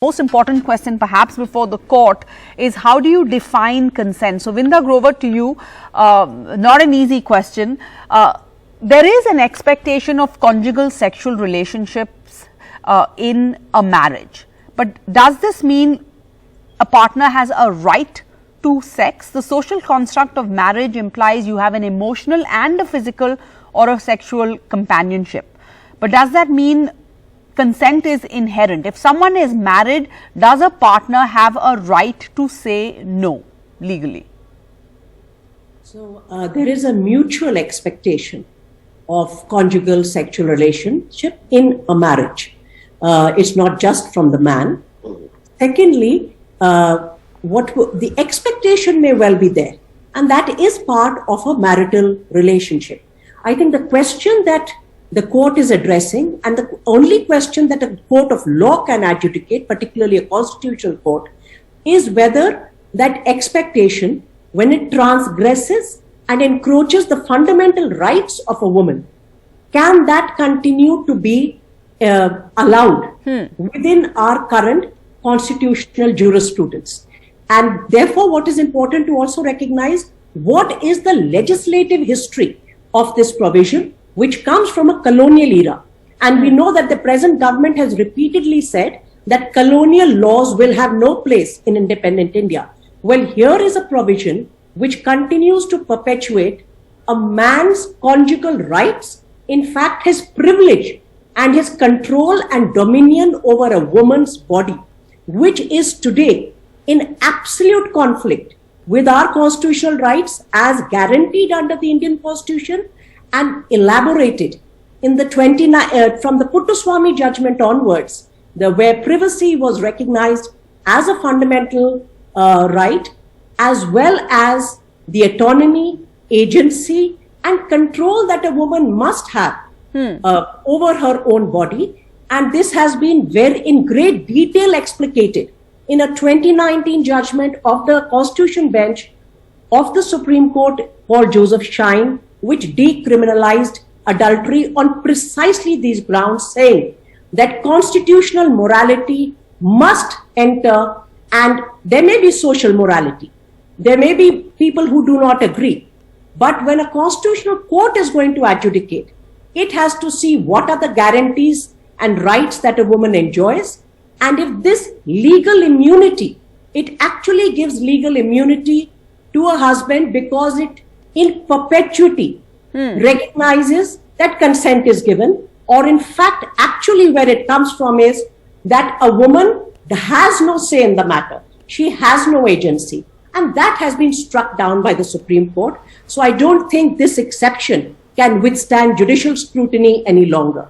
Most important question perhaps before the court is how do you define consent? So Vrinda Grover, to you, not an easy question. There is an expectation of conjugal sexual relationships in a marriage, but does this mean a partner has a right to sex? The social construct of marriage implies you have an emotional and a physical or a sexual companionship, but does that mean consent is inherent? If someone is married, does a partner have a right to say no legally? So there is a mutual expectation of conjugal sexual relationship in a marriage. It's not just from the man. Secondly, the expectation may well be there, and that is part of a marital relationship. I think the question that the court is addressing, and the only question that a court of law can adjudicate, particularly a constitutional court, is whether that expectation, when it transgresses and encroaches the fundamental rights of a woman, can that continue to be allowed within our current constitutional jurisprudence. And therefore, what is important to also recognize, what is the legislative history of this provision, which comes from a colonial era. And we know that the present government has repeatedly said that colonial laws will have no place in independent India. Well, here is a provision which continues to perpetuate a man's conjugal rights, in fact, his privilege and his control and dominion over a woman's body, which is today in absolute conflict with our constitutional rights as guaranteed under the Indian Constitution and elaborated in the from the Puttaswamy judgment onwards, where privacy was recognized as a fundamental right, as well as the autonomy, agency, and control that a woman must have over her own body. And this has been in great detail explicated in a 2019 judgment of the Constitution Bench of the Supreme Court called Joseph Shine, which decriminalized adultery on precisely these grounds, saying that constitutional morality must enter, and there may be social morality. There may be people who do not agree. But when a constitutional court is going to adjudicate, it has to see what are the guarantees and rights that a woman enjoys. And if this legal immunity, it actually gives legal immunity to a husband because it in perpetuity recognizes that consent is given, or in fact, actually where it comes from is that a woman has no say in the matter. She has no agency. And that has been struck down by the Supreme Court. So I don't think this exception can withstand judicial scrutiny any longer.